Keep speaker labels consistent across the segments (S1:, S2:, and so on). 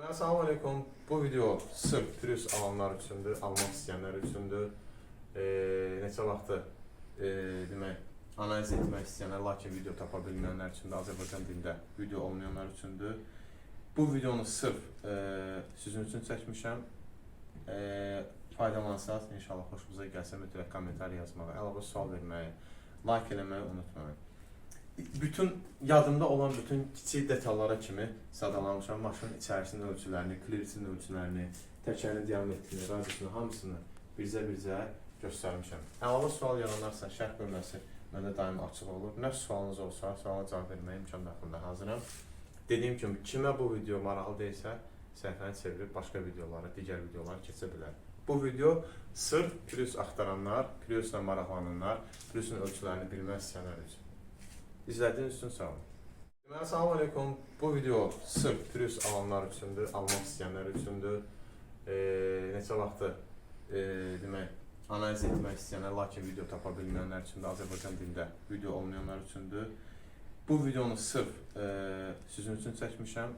S1: Assalamu alaikum. Bu video sırf pürüz alanlar üçündür, almaq istəyənlər üçündür. Neçə vaxtı demək, analiz etmək istəyənlər, lakin video tapa bilməyənlər üçündür, Azərbaycan dilində video olmayanlar üçündür. Bu videonu sırf sizin üçün çəkmişəm. Faydalansaz, inşallah xoşunuza gəlsə mütləq komentar yazmağı, əlavə sual verməyi, like eləməyi unutmayın. Bütün yadımda olan bütün kiçik detallara kimi sadalamışam. Maşının içərisinin ölçülərini, klirsin ölçülərini, təkərin diametrini, radiusunu, hamısını birzə göstərmişəm. Əlavə sual yaranarsa, şərh bölməsi məndə daim açıq olur. Nə sualınız olsa, suala cavab verməyə imkan daxilində hazıram. Dediyim kimi, kimə bu video maraqlı deyilsə, səhifəni çevirib başqa videolara, digər videolara keçə bilər. Bu video sırf pürüz axtaranlar, pürüzlə maraqlananlar, pürüzün ölçülərini bilmək istəyənlər üçün. İzlədiyiniz üçün sağ olun. Assalamu alaikum. Bu video sırf pürüz alanlar üçündür, almaq istəyənlər üçündür. Neçə vaxtı demək, analiz etmək istəyənlər, lakin video tapa bilməyənlər üçündür, Azərbaycan dilində video olmayanlar üçündür. Bu videonu sırf sizin üçün çəkmişəm.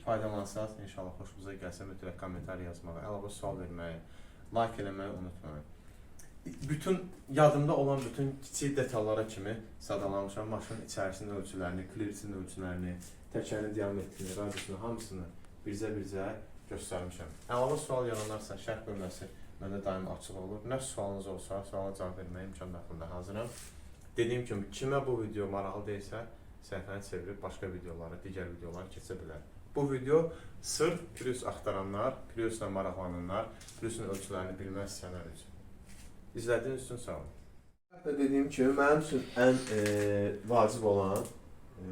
S1: Faydalansaz, inşallah xoşunuza gəlsə mütləq komentar yazmağı, əlavə sual verməyi, like eləməyi unutmayın. Bütün yadımda olan bütün kiçik detallara kimi sadalamışam. Maşının içərisinin ölçülərini, klirsin ölçülərini, təkərin diametrini, radiusunu, hamısını birzə göstərmişəm. Əlavə sual yaranarsa, şərh bölməsi məndə daim açıq olur. Nə sualınız olsa, suala cavab verməyə imkan daxilində hazıram. Dediyim kimi, kimə bu video maraqlı deyilsə, səhifəni çevirib başqa videolara, digər videolara keçə bilər. Bu video sırf pürüz axtaranlar, pürüzlə maraqlananlar, pürüzün ölçülərini bilmək istəyənlər üçün. İzlədiyiniz üçün sağ olun. Dediyim kimi, mənim üçün ən vacib olan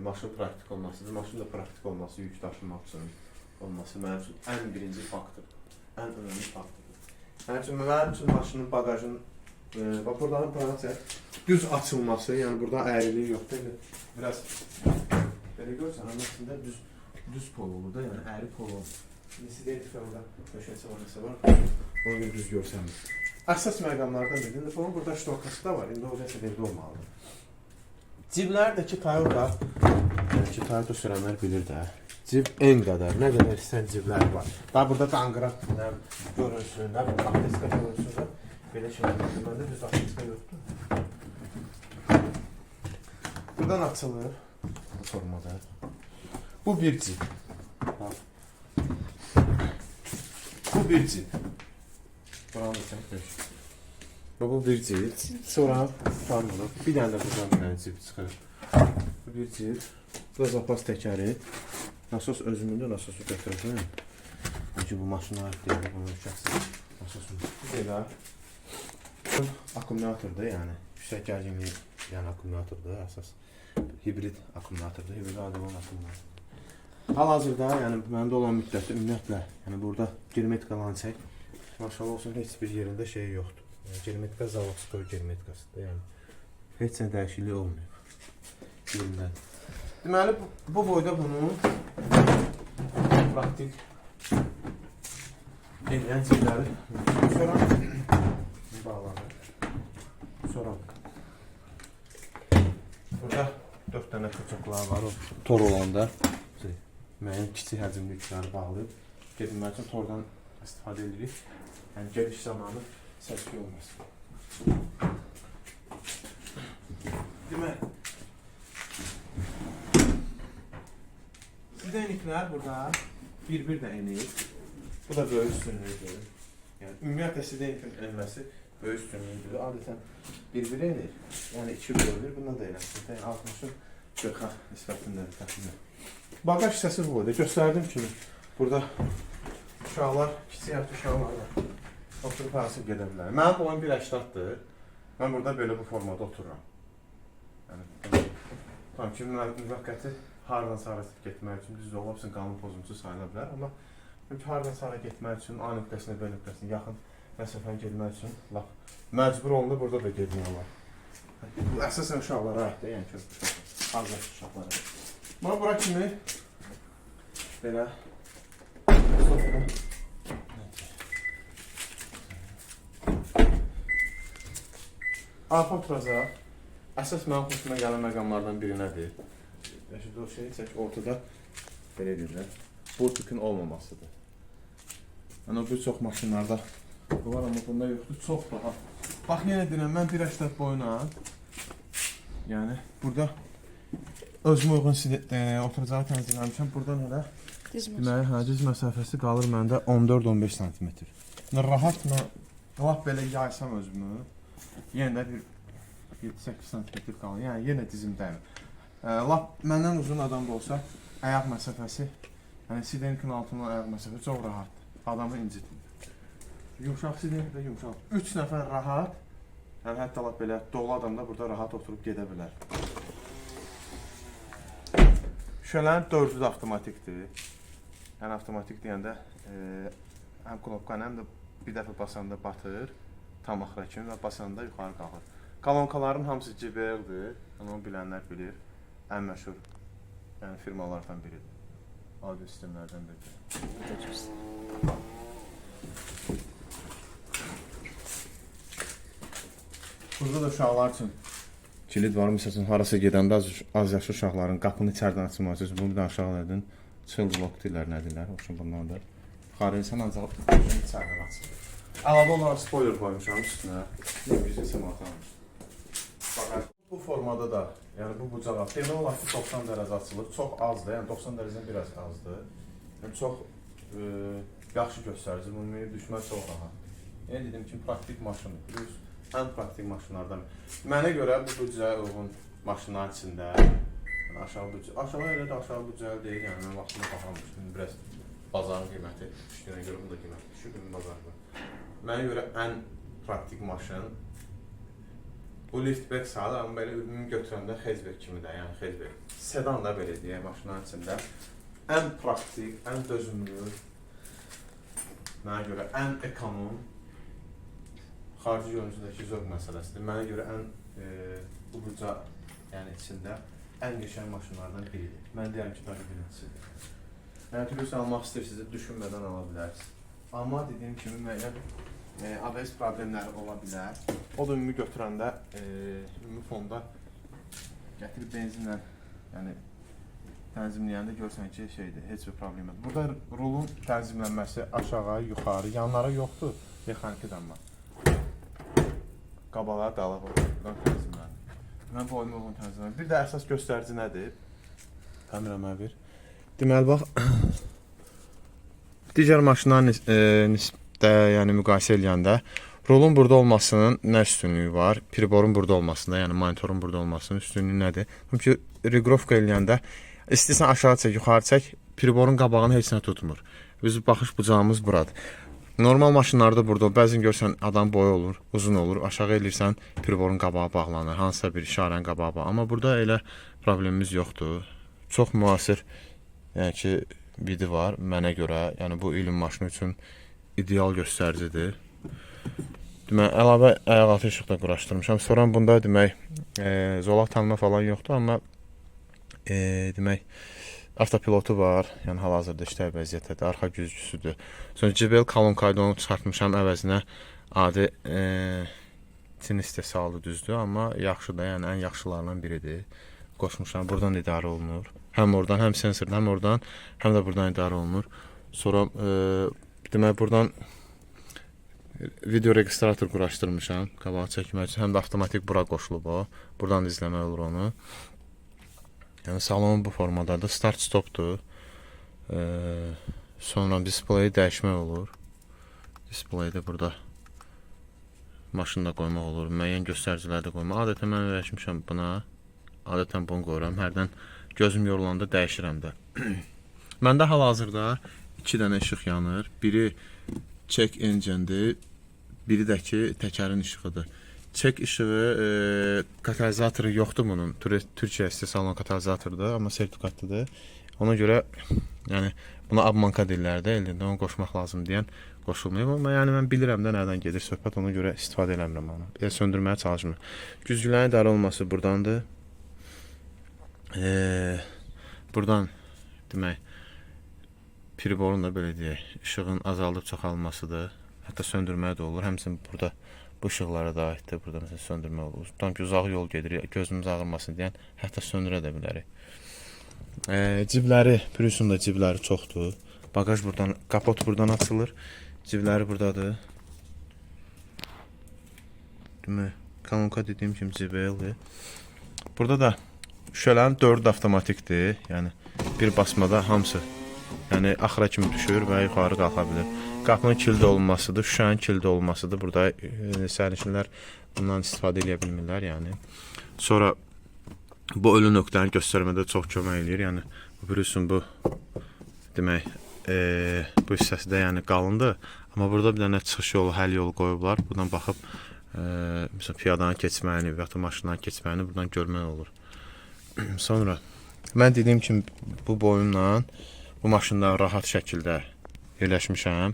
S1: maşın praktik olmasıdır. Maşın da praktik olması, yük daşımaq üçün olması mənim üçün ən birinci faktordur. Ən önəmli faktordur. Mənim üçün maşının bagajının, buradan düz açılması, yəni burada əyriliyi yoxdur. Biraz belə görürsən, əslində düz pol olur da, yəni əyri pol olur. Nesi deyil ki, orada döşəsi var, nəsə var, ona görə düz görsənmir. Əsas məqamlardan biridir. Bunun burada ştorkası da var. İndi o nəsə evdə olmalıdır. Ciblərdəki Toyota, ki Toyota sürənlər bilir də. Cib en qədər, nə qədər istəyən ciblər var. Daha burada danqırat görünsün, nə bir akteska görünsün də. Belə şeylər. Məndə düz akteska yoxdur. Buradan açılır. Bu formada. Bu bir cib. Bu bir cib. Buranı da çəkdir. Bu bir cib. Sonra tutan bunu. Bir dənə də buradan bir dənə cib çıxır. Bu bir cib. Bu da zapas təkəri. Nasos özümündə nasosu götürürəm. Çünki bu maşına aid deyil. Bunu şəxsən nasosu. Bu da akkumulyatordur, yəni. Yüksək gərginlik yəni akkumulyatordur əsas. Hibrid akkumulyatordur. Hibrid adı olan akkumulyatordur. Hal-hazırda, yəni məndə olan müddətdə ümumiyyətlə, yəni burada germetika lansək, maşallah olsun, heç bir yerində şey yoxdur. Yəni, germetika zavodskoy germetikasıdır. Yəni, heç nə dəyişiklik olmuyor yerindən. Deməli, bu boyda bunu praktik edən cibləri sonra bağlanır. Sonra burada 4 dənə kıçıqlar var, o tor olanda müəyyən kiçik həcmli yükləri bağlayıb gedilmək üçün tordan istifadə edirik. Yəni gediş zamanı səski olmasın. Demək, sideniklər burada bir-bir də enir. Bu da böyük üstünlüğüdür. Yəni ümumiyyətlə sidenikin enməsi böyük üstünlüğüdür. Adətən bir-bir enir. Yəni 2 bölünür. Bunda da eləsin. Yəni 60-ın 40-a nisbətindədir təxminən. Bagaj hissəsi bu boyda. Göstərdim kimi burada uşaqlar, kiçik yaşlı uşaqlar var. Oturub arasıb gedə bilər. Mənim boyum 1.80-dır. Mən burada belə bu formada otururam. Yəni, tam ki, müvəqqəti haradan sarı getmək üçün düzdür, ola bilsin qanun pozuntusu sayıla bilər. Amma haradan sarı getmək üçün A nöqtəsinə, B nöqtəsinə yaxın məsafəni getmək üçün məcbur olunur, burada da getmək olar. Bu əsasən uşaqlara aiddir, yəni ki, azad uşaqlara. Buna bura kimi belə arpa oturacaq. Əsas mənim xoşuma gələn məqamlardan birinədir. Şimdi o şeyi çək, ortada belə edirlər. bu tipin olmamasıdır. Yəni bir çox maşınlarda var, amma bunda yoxdur. Çox rahat. Bax, yenə deyirəm, mən 1.80 boyuna, yəni burada özümə uyğun oturacağı tənzimləmişəm. Buradan elə deməli, diz məsafəsi qalır məndə 14-15 sm. Rahat mən lap belə yaysam özümü, yenə də bir 7-8 sm qalır. Yəni yenə dizim dəymir. Lap məndən uzun adam da olsa, ayaq məsafəsi, yəni sidenkin altından ayaq məsafəsi çox rahatdır. Adamı incitmir. Yumşaq sidenk də yumşaq. 3 nəfər rahat, yəni hətta lap belə dolu adam da burada rahat oturub gedə bilər. Şüşələrin 4-ü də avtomatikdir. Yəni avtomatik deyəndə həm knopkanı, həm də bir dəfə basanda batır, tam axıra kimi və basanda yuxarı qalxır. Kolonkaların hamısı JBL-dir, onu bilənlər bilir. Ən məşhur firmalardan biridir. Audio sistemlərdən biridir. Burada da uşaqlar üçün kilit var. Məsələn, harasa gedəndə az yaşlı uşaqların qapını içərdən açılması üçün bunu bir də aşağı edin. Child lock deyirlər, nə deyirlər, hoşum bunlardır. Yuxarı insan ancaq içərdən açılır. Əlavə olaraq spoiler qoymuşam üstünə. 100 manat almışam. Bu formada da, yəni bu bucağa demək olar ki 90 dərəcə açılır. Çox azdır, yəni 90 dərəcədən biraz azdır. Yəni çox yaxşı göstərici, bunu düşmək çox rahat. Yəni dedim ki, praktik maşındır. Ən praktik maşınlardan. Mənə görə bu büdcəyə uyğun maşınların içində, yəni aşağı elə də aşağı büdcəli deyil, yəni mən vaxtında baxamışdım, biraz bazarın qiyməti düşdüyünə görə bu da qiyməti düşür, bazarda. Mənə görə ən praktik maşın bu liftback salı, amma belə ürünü götürəndə hatchback kimi də, yəni hatchback. Sedan da belə deyək, maşınların içində. Ən praktik, ən dözümlü, mənə görə ən ekonom, xarici görüntüdəki zövq məsələsidir. Mənə görə ən bu buca içində ən qəşəng maşınlardan biridir. Mən deyərəm ki, dahi birincisidir. Yəni, turist almaq istəyirsinizsə, düşünmədən ala bilərsiniz. Amma dediyim kimi, müəyyən ABS problemləri ola bilər. O da ümumi götürəndə, ümumi fonda gətirib benzinlə tənzimləyəndə görsən ki, heç bir problem yoxdur. Burada rulun tənzimlənməsi aşağı, yuxarı, yanlara yoxdur, mexanikadan var. Qabağa, dalağa buradan tənzimlənir. Mən bu oyunu uyğun tənzimlənir. Bir də əsas göstərici nədir? Kameramə ver. Deməli, bax, digər maşınların yəni müqayisə eləyəndə rulun burada olmasının nə üstünlüyü var? Priborun burada olmasında, yəni monitorun burada olmasının üstünlüyü nədir? Çünki regrovka eləyəndə istəyirsən aşağı çək, yuxarı çək, priborun qabağını heç nə tutmur. Bizim baxış bucağımız buradır. Normal maşınlarda burada bəzən görsən adam boyu olur, uzun olur, aşağı eləyirsən priborun qabağı bağlanır, hansısa bir işarənin qabağı bağlanır. Amma burada elə problemimiz yoxdur. Çox müasir yəni ki, vidi var mənə görə, yəni bu ilin maşını üçün ideal göstəricidir. Demək, əlavə ayaqaltı işıq da quraşdırmışam. Sonra bunda demək, zolaq tanıma falan yoxdur, amma demək, avtopilotu var, yəni hal-hazırda işlək vəziyyətdədir, arxa güzgüsüdür. Sonra JBL kalonkaydı onu çıxartmışam, əvəzinə adi Çin istehsalı düzdür, amma yaxşıdır, yəni ən yaxşılarından biridir. Qoşmuşam, buradan idarə olunur. Həm oradan, həm sensordan, həm oradan, həm də buradan idarə olunur. Sonra demək, buradan video registrator quraşdırmışam, qabağı çəkmək üçün, həm də avtomatik bura qoşulub o. Buradan izləmək olur onu. Yəni salonun bu formadadır, start-stopdur. Sonra displeyi dəyişmək olur. Displeydə burada maşını da qoymaq olur, müəyyən göstəriciləri də qoymaq. Adətən mən öyrəşmişəm buna, adətən bunu qoyuram. Hərdən gözüm yorulanda dəyişirəm də. Məndə hal-hazırda 2 dənə işıq yanır. Biri check engine'dir, biri də ki təkərin işığıdır. Check işığı katalizatoru yoxdur bunun. Türkiyə istehsalı katalizatorudur, amma sertifikatlıdır. Ona görə yəni buna abmanka deyirlər də, elində onu qoşmaq lazım deyən qoşulmayıb. Amma yəni mən bilirəm də nədən gedir söhbət, ona görə istifadə eləmirəm onu. Elə söndürməyə çalışmıram. Güzgülərin idarə olunması buradandır. Buradan demək, priborun da belə deyək, işığın azaldıb çoxalmasıdır. Hətta söndürməyə də olur. Həmçinin burada bu işıqlara da aiddir. Burada məsələn söndürmə olur. Tam ki uzaq yol gedir, gözümüz ağrımasın deyən hətta söndürə də bilərik. Cibləri, Priusun da cibləri çoxdur. Bagaj buradan, kapot buradan açılır. Cibləri buradadır. Demək, kanonka dediyim kimi cibeldir. Burada da şüşələrin 4 avtomatikdir. Yəni bir basmada hamısı axıra kimi düşür və yuxarı qalxa bilir. Qapının kilidi olmasıdır, şüşənin kilidi olmasıdır. Burada sərnişinlər bundan istifadə edə bilmirlər, yəni. Sonra bu ölü nöqtəni göstərmədə çox kömək eləyir. Yəni bu Priusun bu demək bu hissəsi də yəni qalındır. Amma burada bir dənə çıxış yolu, həll yolu qoyublar. Buradan baxıb məsələn piyadanın keçməyini və ya maşınların keçməyini buradan görmək olur. Sonra mən dediyim kimi bu boyumla bu maşında rahat şəkildə yerləşmişəm.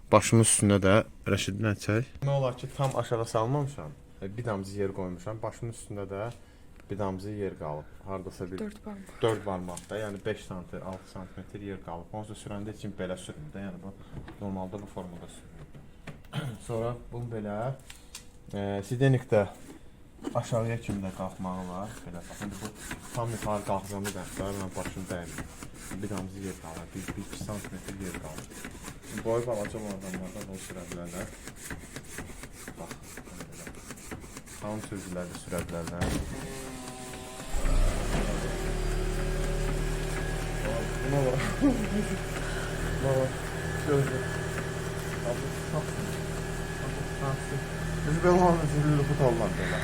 S1: Başımın üstündə də Rəşiddən çək. Nə olar ki, tam aşağı salmamışam. Bir damcı yer qoymuşam. Başımın üstündə də bir damcı yer qalıb. Hardasa bir 4 barmaqda, yəni 5 sm, 6 sm yer qalıb. Onsuz sürəndə heç kim belə sürmür də. Yəni bu normalda bu formada sürülür. Sonra bunu belə Sidenikdə aşağıya kimi də qalxmağı var. Belə baxın, bu tam yuxarı qalxacağımı dərslər, mən başım dəymir. Bir damcı yer qalır, 1-2 sm yer qalır. Boyu balaca olan adamlardan bunu sürə bilərlər. Bax, hamı sürücülər də sürə bilərlər. Buna var. Buna var. Gözlə. Biz belə olmadı, sizin lüfut olmadı belə.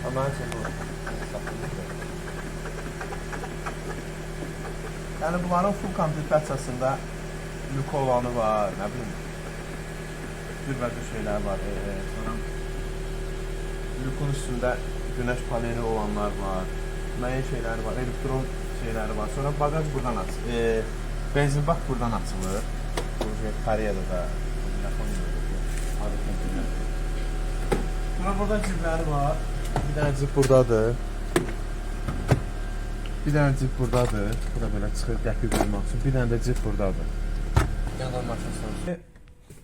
S1: Ama mən üçün bu. Yəni bunların full komplektasiyasında lük olanı var, nə bilim. Bir şeylər var. Sonra lükün üstündə güneş paneli olanlar var. Müəyyən şeyləri var, elektron şeyləri var. Sonra bagaj buradan açılır. Benzin bak buradan açılır. Bu Koreyada da. Sonra burada cibləri var. Bir dənə cib buradadır. Bir dənə cib buradadır. Bu da belə çıxır, qəpik qoymaq üçün. Bir dənə də cib buradadır. Yandan maşın sorusu.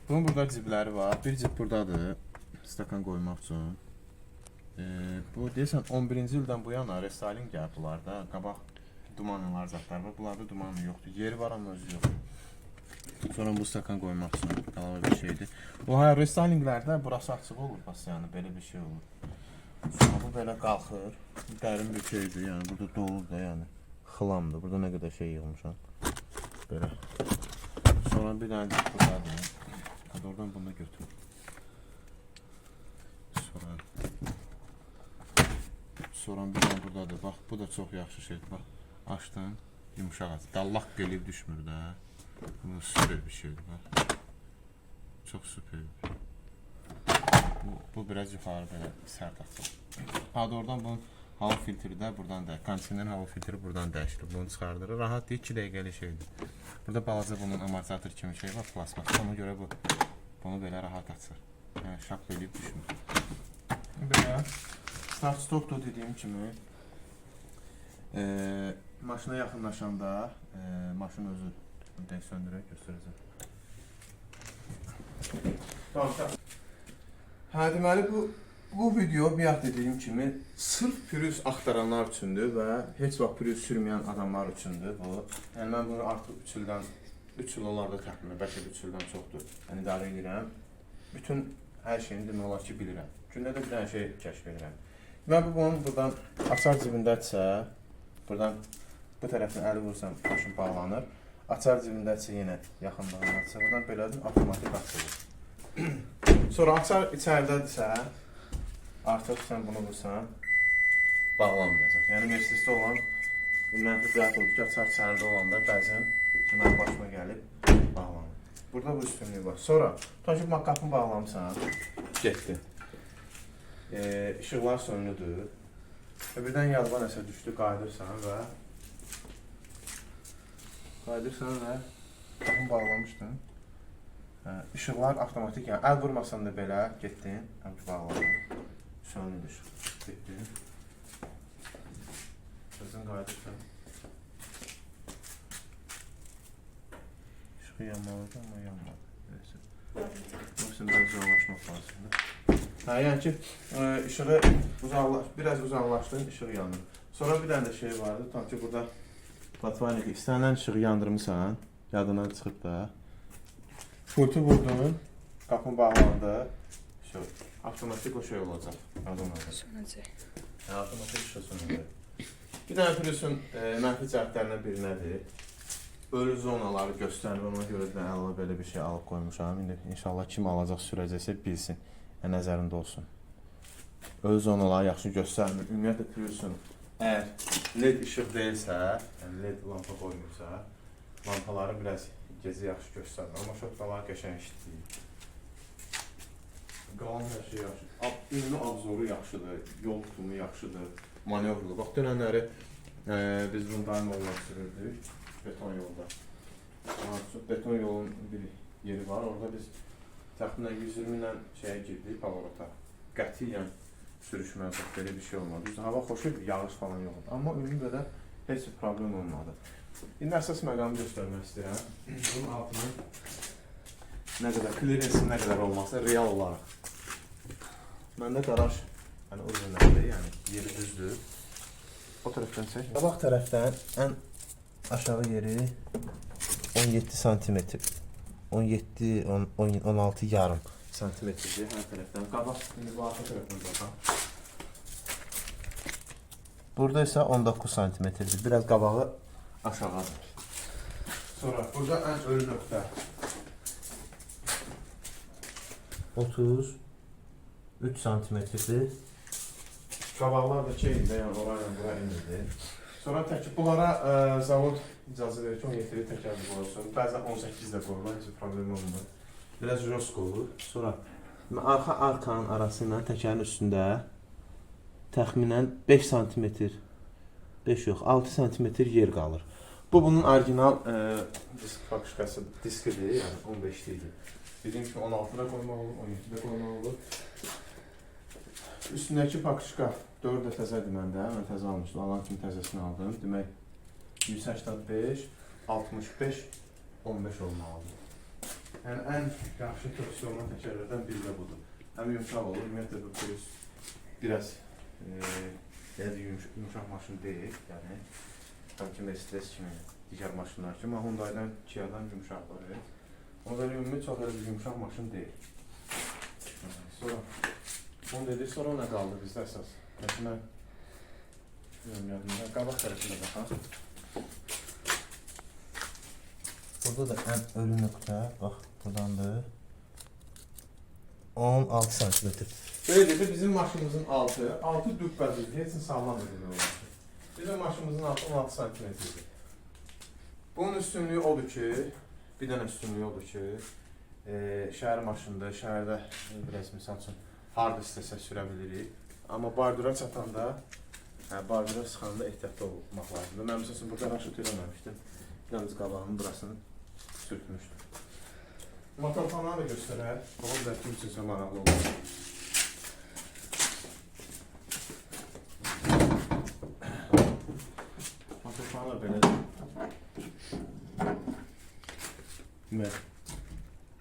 S1: Bunun burada cibləri var. Bir cib buradadır. Stakan qoymaq üçün. Bu deyəsən 11-ci ildən bu yana restyling gəlib bunlarda. Qabaq dumanlılar zatlar var. Bunlarda dumanlı yoxdur. Yeri var amma özü yoxdur. Sonra bu stakan qoymaq üçün əlavə bir şeydir. Bu restylinglərdə burası açıq olur, yəni belə bir şey olur. Sonra bu belə qalxır. Dərin bir şeydir, yəni burada dolur da, yəni xılamdır. Burada nə qədər şey yığmışam. Belə. Sonra bir dənə buradadır. Hadi oradan bunu da götür. Sonra bir dənə buradadır. Bax, bu da çox yaxşı şeydir. Bax, açdın, yumuşaq açır. Dallaq gəlib düşmür də. Bu süper bir şeydir, bax. Çox süper. Bu biraz yuxarı belə sərt açılır. Hadi oradan bunun hava filtri də buradan da, kondisionerin hava filtri buradan dəyişilir. Bunu çıxardırır. Rahat deyil, 2 dəqiqəlik şeydir. Burada balaca bunun amortizator kimi şey var, plasmas. Ona görə bunu belə rahat açır. Yəni şap eləyib düşmür. Belə start stopdur dediyim kimi. Maşına yaxınlaşanda maşın özü söndürək, göstərəcəm. Tamam. Hə, deməli bu video bayaq dediyim kimi sırf Prius axtaranlar üçündür və heç vaxt Prius sürməyən adamlar üçündür bu. Yəni mən bunu artıq 3 il olardı təxminən, bəlkə 3 ildən çoxdur. Yəni idarə edirəm. Bütün hər şeyini demək olar ki bilirəm. Gündə də bir dənə şey kəşf edirəm. Mən bunun buradan açar cibindədirsə, buradan bu tərəfini əli vursam maşın bağlanır. Açar cibindədirsə yenə yaxınlığına buradan belədir, avtomatik açılır. Sonra açar içəridədirsə, artıq sən bunu vursan, bağlanmayacaq. Yəni Mercedesdə olan bu mənfi fiyat olur ki, açar içəridə olanda bəzən mənim başıma gəlib bağlanır. Burada bu üstünlüyü var. Sonra tutan ki, qapını bağlamısan, getdi. İşıqlar sönlüdür. Birdən yadına nəsə düşdü, qayıdırsan və qapını bağlamışdın. İşıqlar avtomatik, yəni əl vurmasan da belə getdin, bağladın, sönlüdür, getdin. Sözün qayıdırsan. İşığı yanmalıdır, amma yanmadı. Yoxsa biraz uzaqlaşmaq lazımdır. Yəni ki, işığı biraz uzaqlaşdın, işıq yanır. Sonra bir dənə də şey vardı, tam ki burada Patvanik istənilən işığı yandırmısan, yadından çıxıb da. Pultu vurdun, qapın bağlandı. Avtomatik o şey olacaq.
S2: Sönəcək.
S1: Avtomatik işə sönəcək. Bir dənə pürüsün mənfi cəhətlərindən biri nədir? Ölü zonaları göstərir, ona görə də əlavə belə bir şey alıb qoymuşam. İndi inşallah kim alacaq, sürəcəksə bilsin, nəzərində olsun. Ölü zonaları yaxşı göstərmir. Ümumiyyətlə pürüsün əgər LED işıq deyilsə, yəni LED lampa qoymursa, lampaları biraz gecə yaxşı göstərmir. Amma şotkalar qəşəng işləyir. Qalan hər şey yaxşıdır. Ünlü abzoru yaxşıdır, yol tutumu yaxşıdır, manevrlı. Bax, dönənləri biz bundan yollar sürürdük, beton yolda. Beton yolun bir yeri var, orada biz təxminən 120 ilə şeyə girdik, pavorota. Qətiyyən sürüşmədik, belə bir şey olmadı. Düzdür, hava xoş idi, yağış falan yoxdur. Amma ünlü belə heç bir problem olmadı. İndi əsas məqamı göstərmək istəyirəm. Bunun altının nə qədər, klirensin nə qədər olması real olaraq. Məndə qaraj, yəni o üzrəndə, yəni yeri düzdür. O tərəfdən çək. Qabaq tərəfdən ən aşağı yeri 17 santimetr. 17-16 yarım santimetrdir hər tərəfdən. Qabaq, indi bu arxa tərəfdən baxaq. Burada isə 19 santimetrdir. Biraz qabağı aşağıdır. Sonra burada ən ölü nöqtə 33 santimetrdir. Qabaqlar da şeyində, yəni orayla bura inirdi. Sonra tək bunlara zavod icazə verir ki, 17-li təkərli qoyulsun. Bəzən 18 də qoyurlar, heç problem olmur. Biraz josk olur. Sonra arxa arkanın arası ilə təkərin üstündə təxminən 5 santimetr, 5 yox, 6 santimetr yer qalır. Bu bunun orijinal disk fakışkası diskidir, yəni 15'liydi. Dediyim kimi 16'da qoymaq olur, 17'də qoymaq olur. Üstündəki pakışka 4 də təzədir məndə, mən təzə almışdım, alan kimi təzəsini aldım. Demək 185, 65, 15 olmalıdır. Yəni ən yaxşı torsiyon təkərlərdən biri də budur. Həm yumuşaq olur, ümumiyyətlə bu pürüz biraz yumuşaq maşın deyil, yəni sanki Mercedes kimi, digər maşınlar kimi, Hyundai'dan, Kia'dan yumuşaqları. Ona görə ümumi çox elə bir yumuşaq maşın deyil. Sonra onu dedik, sonra nə qaldı bizdə əsas? Mən yadımda, qabaq tərəfində baxaq. Burada da ən ölü nöqtə, bax, buradandır. 16 santimetr. Böyle dedi, bizim maşınımızın altı düpbədir, heç sağlam edir olar. Bizim maşınımızın altı 16 santimetrdir. Bunun üstünlüyü odur ki, bir dənə üstünlüyü odur ki, şəhər maşınında, şəhərdə biraz misal üçün hard istəsə sürə bilirik. Amma bardura çatanda, bardura sıxanda ehtiyatlı olmaq lazımdır. Mən məsələn burada raşıt eləməmişdim. Yalnız qabağımın burasını sürtmüşdüm. Motorfanları da göstərər. Bax, o da kim üçünsə maraqlı olur. Motorfanlar belədir.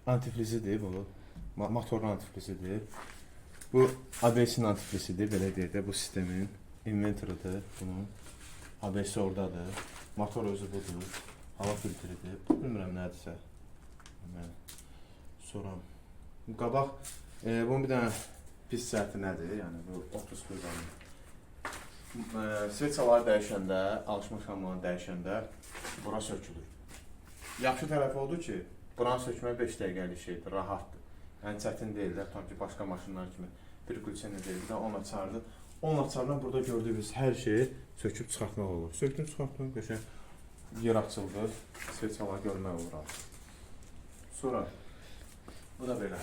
S1: Antifrizidir bu. Motorun antifrizidir. Bu ABS-in antifrizidir, belə deyək də, bu sistemin inventorudur bunun. ABS oradadır. Motor özü budur. Hava filtridir. Bilmirəm nədirsə. Sonra qabaq bunun bir dənə pis cəhəti nədir? Yəni bu 30 qırqanın. Sveçaları dəyişəndə, alışma şamlarını dəyişəndə bura sökülür. Yaxşı tərəfi odur ki, buranı sökmək 5 dəqiqəlik şeydir, rahatdır. Yəni çətin deyirlər, tam ki başqa maşınlar kimi bir qülçənə deyil, bir də 10 açardır. 10 açardan burada gördüyünüz hər şeyi söküb çıxartmaq olur. Sökdüm, çıxartdım, qəşəng yer açıldı, sveçalar görmək olur artıq. Sonra bu da belə.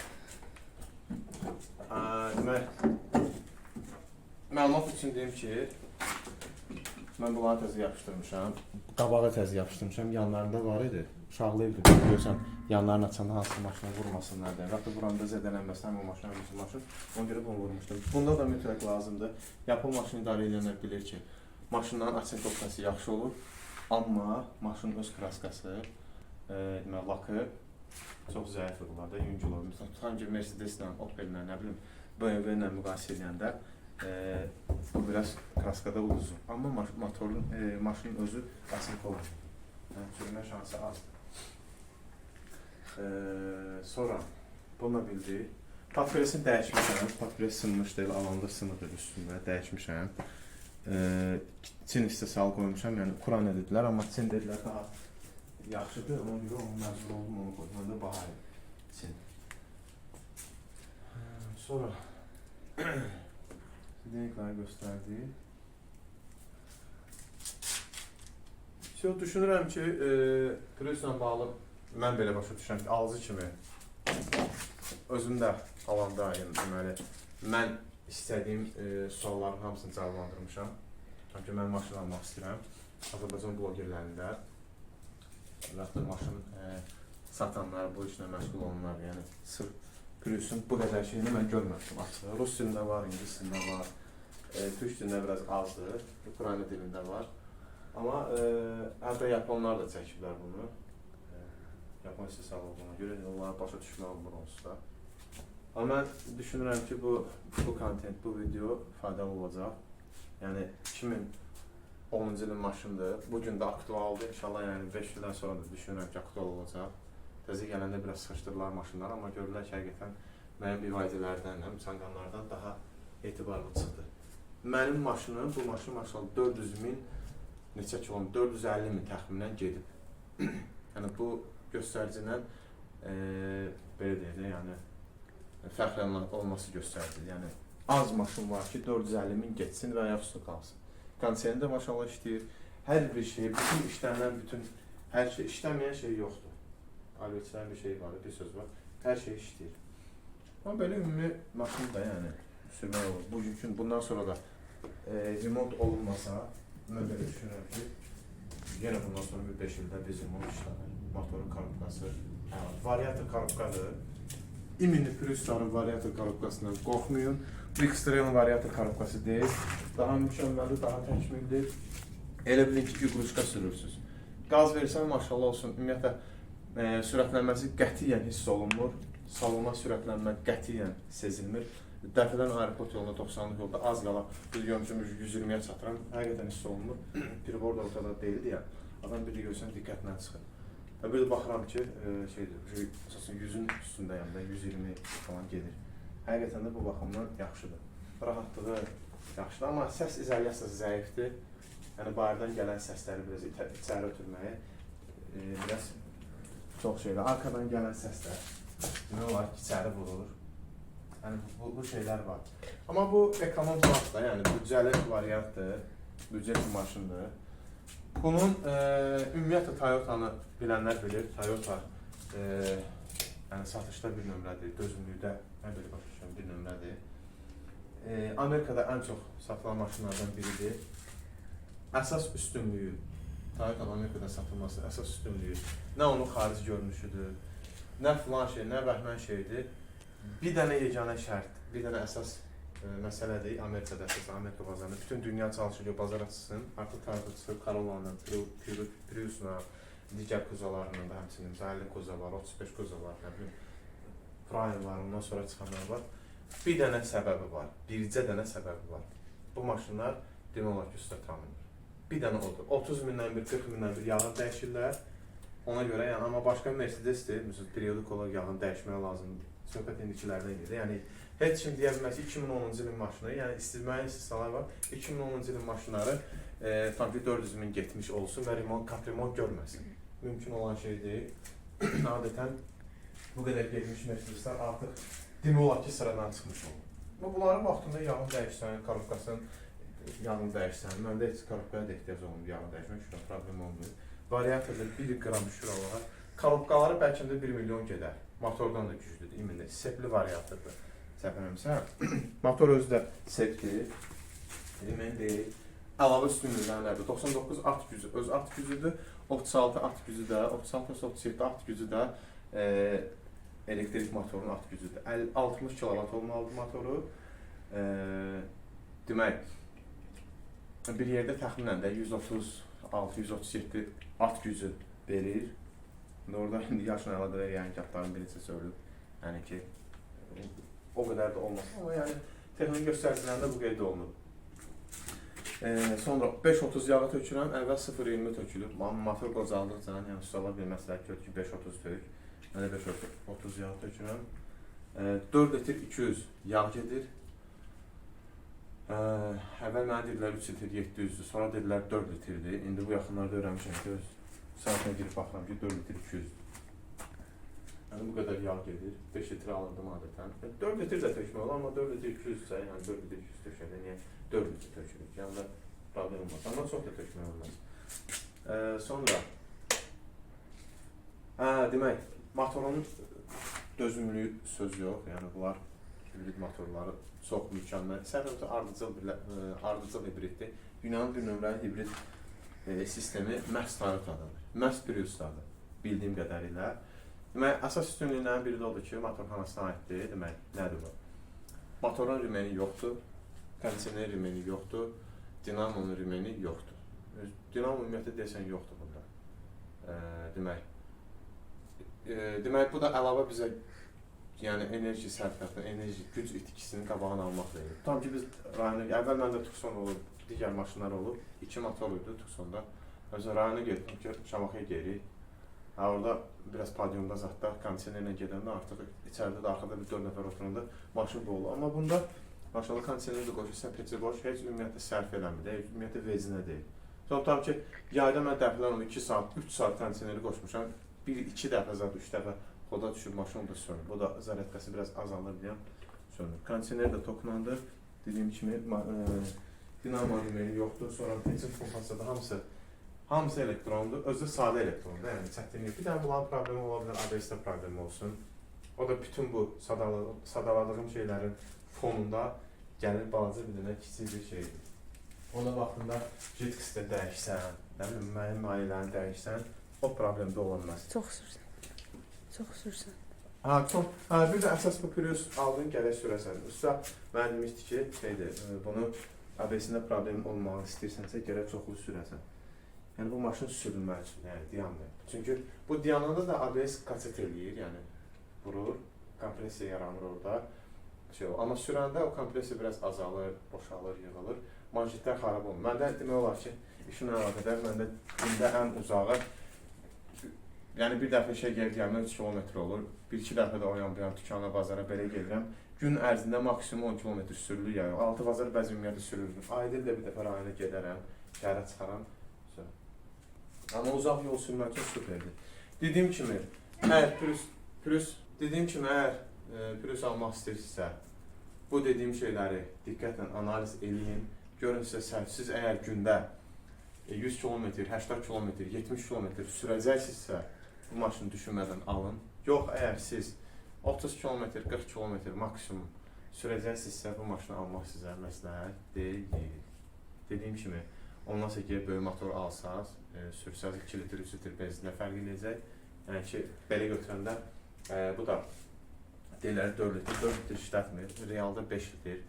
S1: Demək, məlumat üçün deyim ki, mən bunları təzə yapışdırmışam, qabağa təzə yapışdırmışam, yanlarında var idi. Uşaqlı evdir, görürsən, yanlarını açanda hansı maşına vurmasınlar deyə. Yaxud buranda zədələnməsin, həm o maşına vursun maşın, ona görə bunu vurmuşdum. Bunda da mütləq lazımdır. Yapım maşını idarə edənlər bilir ki, maşınların açıq opsiyası yaxşı olur, amma maşının öz kraskası, lakı çox zəif olurlar da, yüngül olur. Tutan ki, Mercedes-lə, Opel-lə, nə bilim, BMW-lə müqayisə edəndə Bu biraz kaskada uzun. Amma motorun, maşının özü basit olur. Yəni, sürmə şansı azdır. Sonra bunu bildik. Patpresini dəyişmişəm. Patpres sınmış deyil, alanda sınıdır üstündə, dəyişmişəm. Çin istehsalı qoymuşam, yəni Ukrayna dedilər, amma Çin dedilər daha yaxşıdır. Ona görə onu məcbur oldum, onu qoymam da bahar Çin. Sonra Sidenekları göstərdik. Düşünürəm ki, Pürüslə bağlı mən belə başa düşürəm ki, alıcı kimi özüm də alanda, yəni deməli, mən istədiyim sualların hamısını cavablandırmışam. Çünki mən maşın almaq istəyirəm. Azərbaycan blogerlərində və yaxud da maşın satanlar, bu işlə məşğul olanlar, yəni sırf Pürüsün bu qədər şeyini mən görməmişdim açığı. Rus dilində var, İngilis dilində var, Türk dilində biraz azdır, Ukrayna dilində var. Amma hətta yaponlar da çəkiblər bunu. Yapon istehsalı olduğuna görə onlara başa düşmək olmur onsuz da. Amma mən düşünürəm ki, bu kontent, bu video faydalı olacaq. Yəni 2010-cu ilin maşındır. Bugün də aktualdır. İnşallah yəni 5 ildən sonra da düşünürəm ki, aktual olacaq. Təzə gələndə biraz sıxışdırırlar maşınlar, amma görürlər ki, həqiqətən mənim BYD-lərdən, Çanqanlardan daha etibarlı çıxdı. Mənim maşınım, bu maşın maşallah 400.000 neçə kilometr, 450.000 təxminən gedib. Yəni bu göstəricilə belə deyək də, yəni fəxrlə olması göstərici. Yəni az maşın var ki, 450.000 getsin və ayaq üstə qalsın. Konserində maşallah işləyir. Hər bir şey, bütün işlənilən, bütün hər şey, işlənməyən şey yoxdur. Alvetçilərin bir şey var, bir söz var. Hər şey işləyir. Amma belə ümumi maşın da yəni sürmək olur. Bugünkü, bundan sonra da remont olunmasa, mən belə düşünürəm ki, yenə bundan sonra bir 5 ildə biz remont işlənir. Motorun korobkası, variator korobkadır. İmini Pürüsların variator korobkasından qorxmayın. Bu X-Trail'in variator korobkası deyil. Daha mükəmməldir, daha təkmildir. Elə bilin ki, iqruşka sürürsünüz. Qaz versən, maşallah olsun, ümumiyyətlə, sürətlənməsi qətiyyən hiss olunmur. Salona sürətlənmə qətiyyən sezilmir. Dəfədən aeroport yolunda 90-lıq yolda az qala biz görmüşüm 120-yə çatıram. Həqiqətən hiss olunmur. Piribor da ortada deyildi ya. Adam biri görsən diqqətlə çıxır. Və bir də baxıram ki, əsasın 100-ün üstündəyəm də 120 falan gedir. Həqiqətən də bu baxımdan yaxşıdır. Rahatlığı yaxşıdır, amma səs izolyasiyası zəifdir. Yəni bayırdan gələn səsləri biraz içəri ötürməyi biraz çox şeydir. Arkadan gələn səslər demək olar ki, içəri vurur. Yəni bu şeylər var. Amma bu ekonom klasda, yəni büdcəli variantdır, büdcəli maşındır. Bunun ümumiyyətlə Toyota'nı bilənlər bilir. Toyota yəni satışda bir nömrədir, dözümlükdə mən belə başa düşürəm bir nömrədir. Amerikada ən çox satılan maşınlardan biridir. Əsas üstünlüyü, Toyota'nın Amerikada satılması əsas üstünlüyü nə onun xarici görünüşüdür, nə filan şey, nə bəhmən şeydir. Bir dənə yeganə şərt, bir dənə əsas məsələdir Amerikada, əsas Amerika bazarında. Bütün dünya çalışır ki, bazar açsın. Artıq Toyota çıxır, Corolla'nın, Prius'la, digər kuzalarının da həmçinin, Zayli kuza var, 35 kuza var, nə bilim, Prime var, ondan sonra çıxanlar var. Bir dənə səbəbi var, bircə dənə səbəbi var. Bu maşınlar demək olar ki, üstə tanınır. Bir dənə odur. 30 mindən bir, 40 mindən bir yağını dəyişirlər. Ona görə, yəni, amma başqa Mercedes-dir, məsələn, periodik olaraq yağını dəyişməyə lazımdır. Söhbət indikilərdən gedir. Yəni, heç kim deyə bilməz ki, 2010-cu ilin maşını, yəni müəyyən istisnalar var. 2010-cu ilin maşınları tam ki 400.000 getmiş olsun və kaprimont görməsin. Mümkün olan şey deyil. Adətən bu qədər getmiş Mercedeslər artıq demək olar ki, sıradan çıxmış olur. Bunların vaxtında yağını dəyişsən, korobkasının yağını dəyişsən, məndə heç korobkaya da ehtiyac olunur yağını dəyişmək, şurada problem olmuyor. Variatorda 1 qram şuralar, korobkaları bəlkə də 1 milyon gedər. Motordan da güclüdür, imində. Sepli variatordur. Səpənəmsə, motor özü də sepdir. Demək deyil. Əlavə üstünlüklərdir. 99 at gücü, öz at gücüdür. 36 at gücü də, 36-37 at gücü də elektrik motorunun at gücüdür. 60 kW olmalıdır motoru. Demək, bir yerdə təxminən də 136-137 at gücü verir. Orada indi yaşla əlaqədar yəni ki, atların birisi söylüb. Yəni ki, o qədər də olmaz. Amma yəni Texniki göstəricilərində bu qeyd olunub. Sonra 5.30 yağı tökürəm, əvvəl 0.20 tökülüb. Motor qocaldıqca, yəni ustalar bir məsələ ki, 5.30 tök. Mən də 5.30 yağı tökürəm. 4 litr 200 yağ gedir. Əvvəl mənə dedilər 3 litr 700'dür, sonra dedilər 4 litrdir. İndi bu yaxınlarda öyrənmişəm ki, saatına girib baxıram ki, 4 litr 200'dür. Yəni bu qədər yağ gedir. 5 litr alırdım adətən. 4 litr də tökmək olur, amma 4 litr 200'sə, yəni 4 litr 200 tökəndə niyə 4 litr tökülür? Yəni da problem olmaz. Amma çox da tökmək olmaz. Sonra demək, motorun dözümlülüyü söz yox. Yəni bunlar hibrid motorları çox mükəmməl. Səbəbi ardıcıl hibriddir. Dünyanın bir nömrəli hibrid sistemi məhz Toyota'dadır. Məhz Prius'dadır, bildiyim qədərilə. Demək, əsas üstünlüyündən biri də odur ki, motorxanasına aiddir. Demək, nədir bu? Motorun rimeni yoxdur, kondisioner rimeni yoxdur, dinamonun rimeni yoxdur. Dinamo ümumiyyətlə desən yoxdur bunda. Demək, bu da əlavə bizə enerji sərfiyyatı, enerji güc itkisinin qabağını almaq verir. Tam ki, biz rayona, əvvəl məndə Tucson olub, digər maşınlar olub, 2 motor idi Tucsonda. Özü rayona getdim ki, Şamaxıya geri. Orada biraz padyumda zatda kondisionerlə gedəndə artıq içəridə də arxada bir 4 nəfər oturanda maşın dolu. Amma bunda maşallah kondisioner də qoşursan, peçi boş, heç ümumiyyətlə sərf eləmir, ümumiyyətlə vecinə deyil. Sonra tam ki, yayda mən dəfələr onu 2 saat, 3 saat kondisioneri qoşmuşam, 1-2 dəfə zat, 3 dəfə xoda düşüb maşın da sönür. Bu da zərətqəsi biraz azalır deyəm, sönür. Kondisioner də toxunandır, dediyim kimi dinamo rimeni yoxdur, sonra benzin pompası da hamısı elektrondur, özü sadə elektrondur, yəni çətinlik. Bir dənə bunların problemi ola bilər, ABS-də problemi olsun. O da bütün bu sadaladığım şeylərin fonunda gəlir balaca bir dənə kiçik bir şeydir. Ona vaxtında jitkisti dəyişsən, müəyyən mailəni dəyişsən, o problemdə ola bilməz.
S2: Çox sürsən.
S1: Bir də əsas bu Prius aldın, gərək sürəsən. Usta mənə demişdi ki, bunu ABS-də problem olmağını istəyirsənsə, gərək çoxlu sürəsən. Yəni bu maşın sürülmək üçün, yəni dayanmır. Çünki bu dayananda da ABS kaçet eləyir, yəni vurur, kompresiya yaranır orada. Amma sürəndə o kompresiya biraz azalır, boşalır, yığılır. Manşetlər xarab olmur. Məndə demək olar ki, işimlə əlaqədar məndə gündə ən uzağı, yəni bir dəfə işə gəlmə 3 kilometr olur. 1-2 dəfə də o yan dükana, bazara belə gelirəm. Gün ərzində maksimum 10 kilometr sürülür, yəni 6 bazar bəzi ümumiyyətlə sürülür. Ayda bir dəfə rayona gedərəm, şəhərə çıxaram. Amma uzaq yol sürmək üçün süperdir. Dediyim kimi, əgər Prius almaq istəyirsinizsə, bu dediyim şeyləri diqqətlə analiz eləyin. Görün sizə siz əgər gündə 100 km, 80 km, 70 km sürəcəksinizsə, bu maşını düşünmədən alın. Yox, əgər siz 30 km, 40 km maksimum sürəcəksinizsə, bu maşını almaq sizə məsləhət deyil. Dediyim kimi, ondan sonra ki, böyük motor alsaz, sürsəz 2 litr, 3 litr benzinlə fərq edəcək. Yəni ki, belə götürəndə, bu da deyirlər 4 litr işlətmir, realda 5 litr,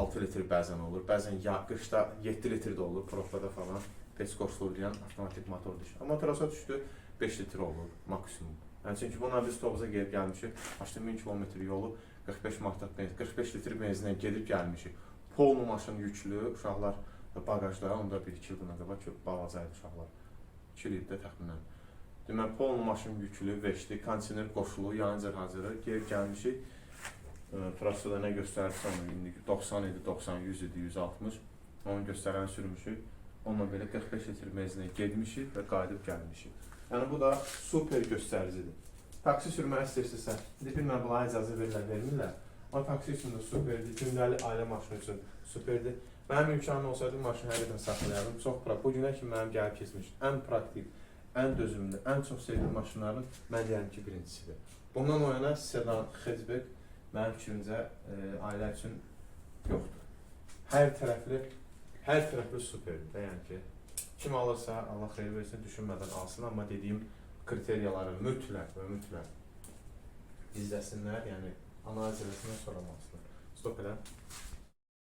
S1: 6 litr bəzən olur, bəzən qışda 7 litr də olur, profada falan, pech qoşulur deyən avtomatik motor düşür. Amma motorasa düşdü 5 litr olur maksimum. Yəni çünki buna biz Tobuza gelib gəlmişik, 1000 km yolu 45 manat benzin, 45 litr benzinlə gedib gəlmişik. Polnu maşın yüklü, uşaqlar bagajda, onda 1-2 il buna qabaq ki, balacaydı uşaqlar. 2 ildə təxminən. Demək, polnu maşın yüklü, veçli, kondisioner qoşulu, yanıcı hazırı, gelib gəlmişik. Trasada nə göstərirsə, 90 idi, 90, 100 idi, 160. Onu göstərəni sürmüşük. Onunla belə 45 litr benzinlə gedmişik və qayıdıb gəlmişik. Yəni bu da super göstəricidir. Taksi sürmək istəyirsinizsə, bilməm, bunlara icazə vermirlər. Amma taksi üçün də superdir, gündəlik ailə maşını üçün superdir. Mənim imkanım olsaydı, maşını həqiqətən saxlayardım. Çox praktik. Bu günə kimi mənim gəlib keçmiş ən praktik, ən dözümlü, ən çox sevdiyim maşınların mən deyərəm ki, birincisidir. Bundan o yana sedan, hatchback mənim fikrimcə ailə üçün yoxdur. Hər tərəfli superdir. Yəni ki, kim alırsa, Allah xeyir versin, düşünmədən alsın. Amma dediyim kriteriyaları mütləq izləsinlər, yəni analiz eləsinlər, soramasınlar. Stop elə.